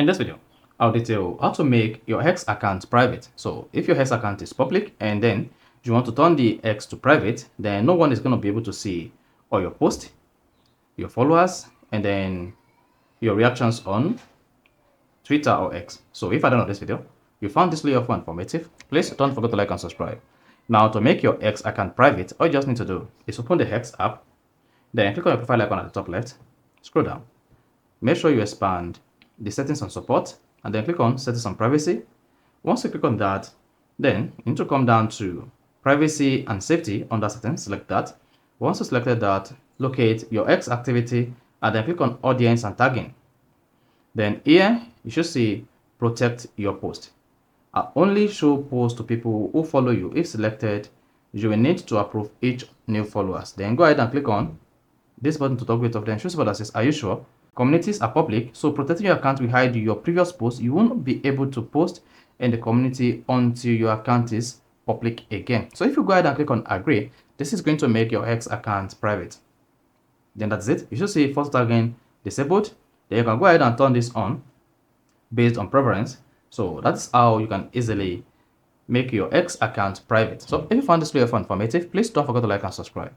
In this video, I'll detail how to make your X account private. So if your X account is public and then you want to turn the X to private, then no one is going to be able to see all your posts, your followers, and then your reactions on Twitter or X. So if I don't know this video, you found this video informative, please don't forget to like and subscribe. Now to make your X account private, all you just need to do is open the X app, then click on your profile icon at the top left, scroll down, make sure you expand the settings on support, and then click on settings on privacy. Once you click on that, then you need to come down to privacy and safety under settings, select that. Once you selected that, locate your X activity and then click on audience and tagging. Then here you should see protect your post. I only show posts to people who follow you. If selected, you will need to approve each new followers. Then go ahead and click on this button to toggle it off. Then choose what that says, are you sure? Communities are public, so protecting your account will hide your previous posts. You won't be able to post in the community until your account is public again. So if you go ahead and click on agree, this is going to make your X account private. Then that's it. You should see photo tagging disabled. Then you can go ahead and turn this on based on preference. So that's how you can easily make your X account private. So if you found this video informative, please don't forget to like and subscribe.